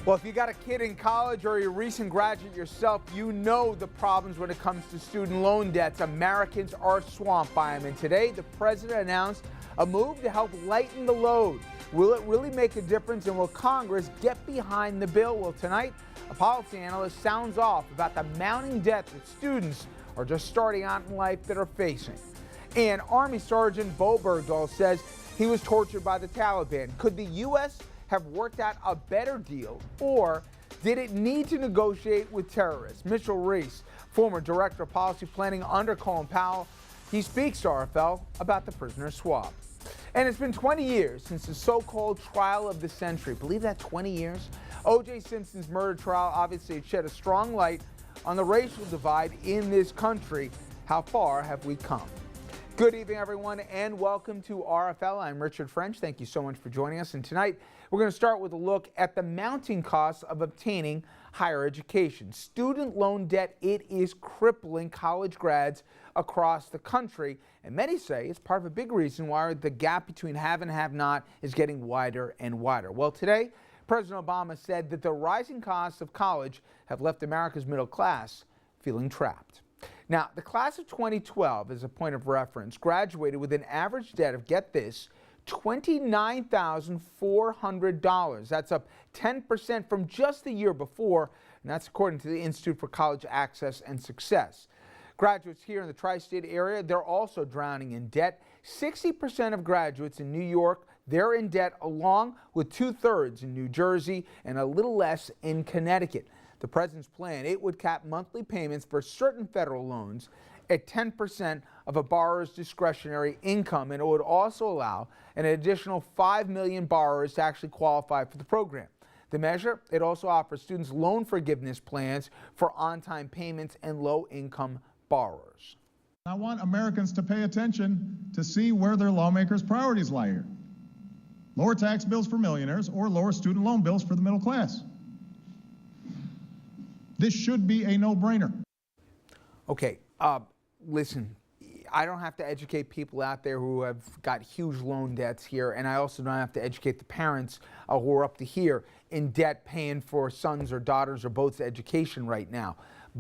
Well, if you got a kid in college or you're a recent graduate yourself, you know the problems when it comes to student loan debts. Americans are swamped by them. And today, the president announced a move to help lighten the load. Will it really make a difference, and will Congress get behind the bill? Well, tonight, a policy analyst sounds off about the mounting debt that students are just starting out in life that are facing. And Army Sergeant Bo Bergdahl says he was tortured by the Taliban. Could the U.S. have worked out a better deal, or did it need to negotiate with terrorists? Mitchell Reese, former director of policy planning under Colin Powell, he speaks to RFL about the prisoner swap. And it's been 20 years since the so-called trial of the century. Believe that, 20 years? O.J. Simpson's murder trial obviously shed a strong light on the racial divide in this country. How far have we come? Good evening, everyone, and welcome to RFL. I'm Richard French. Thank you so much for joining us. And tonight, we're going to start with a look at the mounting costs of obtaining higher education. Student loan debt, it is crippling college grads across the country. And many say it's part of a big reason why the gap between have and have not is getting wider and wider. Well, today, President Obama said that the rising costs of college have left America's middle class feeling trapped. Now, the class of 2012, as a point of reference, graduated with an average debt of, get this, $29,400. That's up 10% from just the year before, and that's according to the Institute for College Access and Success. Graduates here in the tri-state area, they're also drowning in debt. 60% of graduates in New York, they're in debt, along with 2/3 in New Jersey and a little less in Connecticut. The president's plan, it would cap monthly payments for certain federal loans at 10% of a borrower's discretionary income, and it would also allow an additional 5 million borrowers to actually qualify for the program. The measure, it also offers students loan forgiveness plans for on-time payments and low-income borrowers. I want Americans to pay attention to see where their lawmakers' priorities lie here. Lower tax bills for millionaires or lower student loan bills for the middle class. This should be a no-brainer. Okay, listen, I don't have to educate people out there who have got huge loan debts here, and I also don't have to educate the parents who are up to here in debt paying for sons or daughters or both's education right now.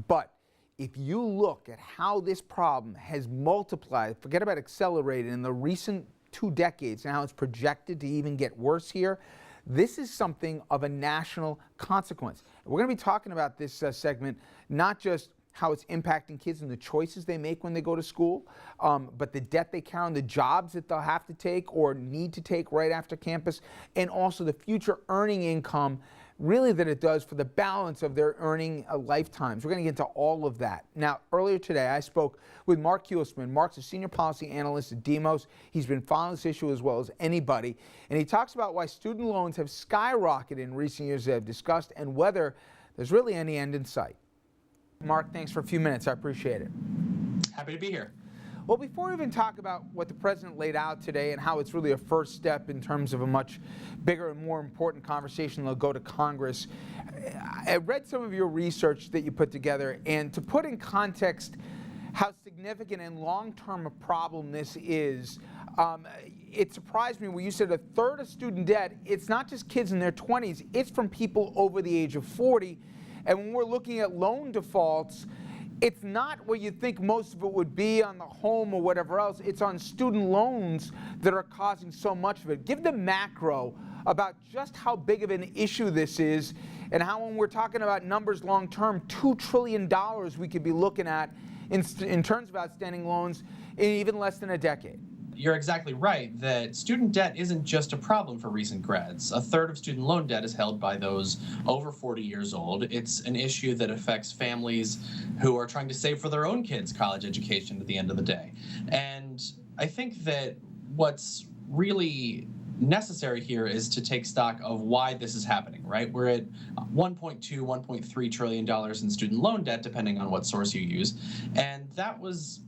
But if you look at how this problem has multiplied, forget about accelerated, in the recent 2 decades and how it's projected to even get worse here, this is something of a national consequence. We're going to be talking about this segment, not just how it's impacting kids and the choices they make when they go to school, but the debt they carry on, the jobs that they'll have to take or need to take right after campus, and also the future earning income really that it does for the balance of their earning lifetimes. We're going to get into all of that. Now, earlier today, I spoke with Mark Huelsman. Mark's a senior policy analyst at Demos. He's been following this issue as well as anybody, and he talks about why student loans have skyrocketed in recent years, as I've discussed, and whether there's really any end in sight. Mark, thanks for a few minutes. I appreciate it. Happy to be here. Well, before we even talk about what the president laid out today and how it's really a first step in terms of a much bigger and more important conversation that'll go to Congress, I read some of your research that you put together, and to put in context how significant and long-term a problem this is, it surprised me when you said 1/3 of student debt, it's not just kids in their 20s, it's from people over the age of 40. And when we're looking at loan defaults, it's not where you think most of it would be on the home or whatever else. It's on student loans that are causing so much of it. Give the macro about just how big of an issue this is, and how, when we're talking about numbers long term, $2 trillion we could be looking at in terms of outstanding loans in even less than a decade. You're exactly right that student debt isn't just a problem for recent grads. 1/3 of student loan debt is held by those over 40 years old. It's an issue that affects families who are trying to save for their own kids' college education at the end of the day. And I think that what's really necessary here is to take stock of why this is happening, right? We're at $1.2, $1.3 trillion in student loan debt, depending on what source you use. And that was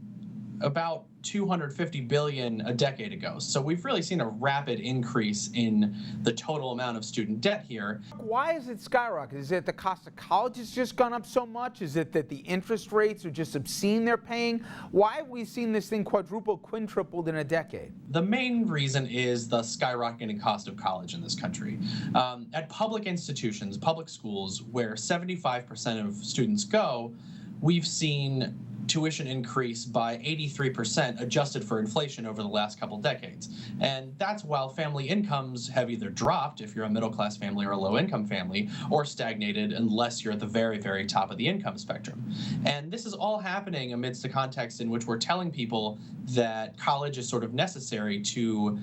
about 250 billion a decade ago. So we've really seen a rapid increase in the total amount of student debt here. Why is it skyrocketed? Is it the cost of college has just gone up so much? Is it that the interest rates are just obscene they're paying? Why have we seen this thing quadrupled, quintupled in a decade? The main reason is the skyrocketing cost of college in this country. At public institutions, public schools, where 75% of students go, we've seen tuition increase by 83% adjusted for inflation over the last couple decades. And that's while family incomes have either dropped, if you're a middle-class family or a low-income family, or stagnated unless you're at the very, very top of the income spectrum. And this is all happening amidst a context in which we're telling people that college is sort of necessary to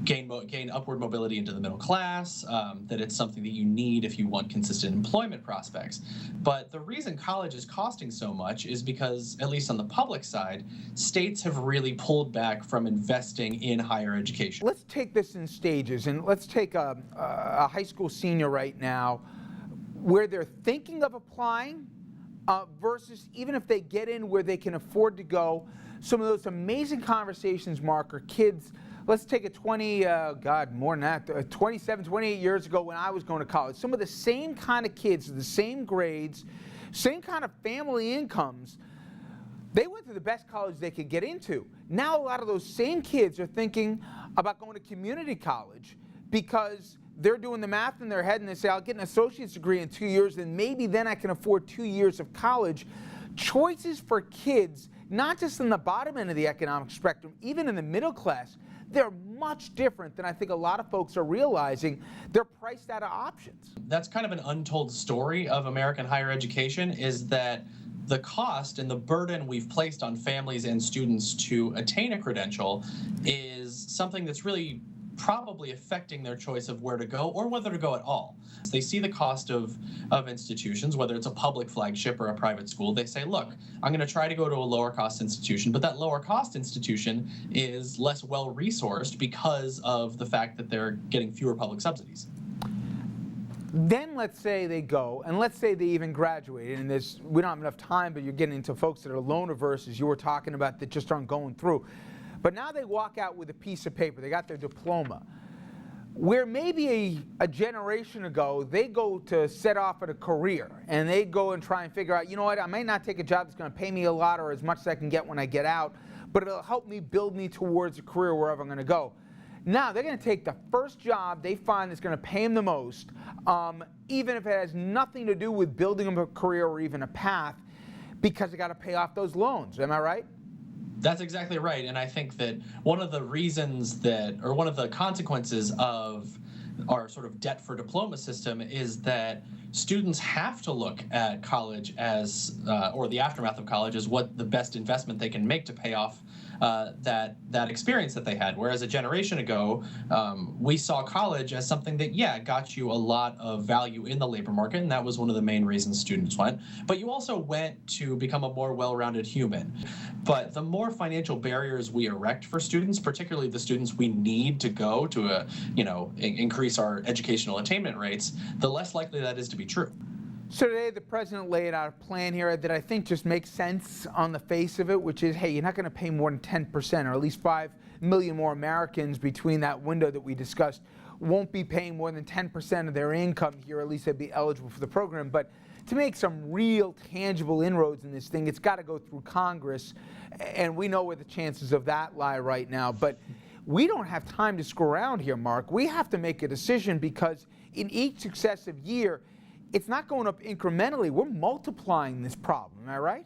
gain upward mobility into the middle class, that it's something that you need if you want consistent employment prospects. But the reason college is costing so much is because, at least on the public side, states have really pulled back from investing in higher education. Let's take this in stages, and let's take a high school senior right now where they're thinking of applying versus even if they get in where they can afford to go. Some of those amazing conversations, Mark, are kids. Let's take it 27, 28 years ago when I was going to college. Some of the same kind of kids, the same grades, same kind of family incomes, they went to the best college they could get into. Now a lot of those same kids are thinking about going to community college because they're doing the math in their head and they say, I'll get an associate's degree in 2 years and maybe then I can afford 2 years of college. Choices for kids, not just in the bottom end of the economic spectrum, even in the middle class, they're much different than I think a lot of folks are realizing. They're priced out of options. That's kind of an untold story of American higher education, is that the cost and the burden we've placed on families and students to attain a credential is something that's really probably affecting their choice of where to go or whether to go at all. They see the cost of institutions, whether it's a public flagship or a private school. They say, look, I'm going to try to go to a lower cost institution, but that lower cost institution is less well resourced because of the fact that they're getting fewer public subsidies. Then let's say they go, and let's say they even graduate, and we don't have enough time, but you're getting into folks that are loan averse, as you were talking about, that just aren't going through. But now they walk out with a piece of paper. They got their diploma. Where maybe a generation ago, they go to set off at a career, and they go and try and figure out, you know what, I may not take a job that's going to pay me a lot or as much as I can get when I get out, but it'll help me build me towards a career wherever I'm going to go. Now they're going to take the first job they find that's going to pay them the most, even if it has nothing to do with building them a career or even a path, because they got to pay off those loans. Am I right? That's exactly right. And I think that one of the reasons that, or one of the consequences of our sort of debt for diploma system is that students have to look at college as, or the aftermath of college as what the best investment they can make to pay off that experience that they had. Whereas a generation ago, we saw college as something that, yeah, got you a lot of value in the labor market, and that was one of the main reasons students went. But you also went to become a more well-rounded human. But the more financial barriers we erect for students, particularly the students we need to go to, increase our educational attainment rates, the less likely that is to be true. So today the president laid out a plan here that I think just makes sense on the face of it, which is, hey, you're not going to pay more than 10%, or at least 5 million more Americans between that window that we discussed won't be paying more than 10% of their income here, at least they'd be eligible for the program. But to make some real tangible inroads in this thing, it's got to go through Congress, and we know where the chances of that lie right now. But we don't have time to screw around here, Mark. We have to make a decision, because in each successive year, it's not going up incrementally. We're multiplying this problem. Am I right?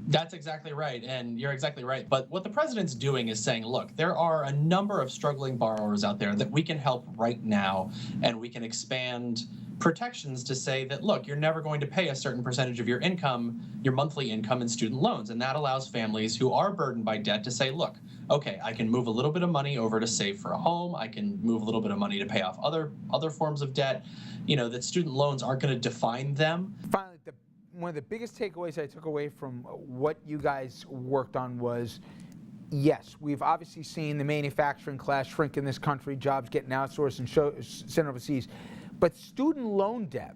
That's exactly right, and you're exactly right. But what the president's doing is saying, look, there are a number of struggling borrowers out there that we can help right now, and we can expand protections to say that, look, you're never going to pay a certain percentage of your income, your monthly income, in student loans. And that allows families who are burdened by debt to say, look, okay, I can move a little bit of money over to save for a home. I can move a little bit of money to pay off other forms of debt. That student loans aren't going to define them. Finally, one of the biggest takeaways I took away from what you guys worked on was, yes, we've obviously seen the manufacturing class shrink in this country, jobs getting outsourced and sent overseas, but student loan debt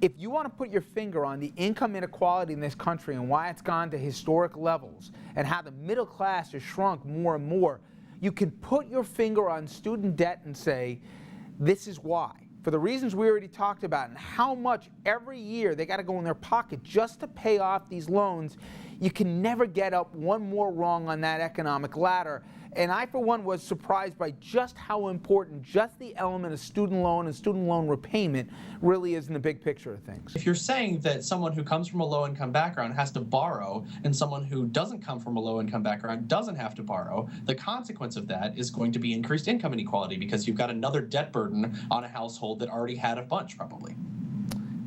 If you want to put your finger on the income inequality in this country and why it's gone to historic levels and how the middle class has shrunk more and more, you can put your finger on student debt and say, this is why. For the reasons we already talked about and how much every year they got to go in their pocket just to pay off these loans, you can never get up one more rung on that economic ladder. And I, for one, was surprised by just how important just the element of student loan and student loan repayment really is in the big picture of things. If you're saying that someone who comes from a low-income background has to borrow and someone who doesn't come from a low-income background doesn't have to borrow, the consequence of that is going to be increased income inequality because you've got another debt burden on a household that already had a bunch, probably.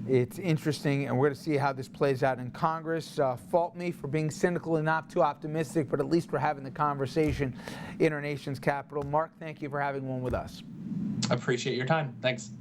It's interesting, and we're going to see how this plays out in Congress. Fault me for being cynical and not too optimistic, but at least we're having the conversation in our nation's capital. Mark, thank you for having one with us. Appreciate your time. Thanks.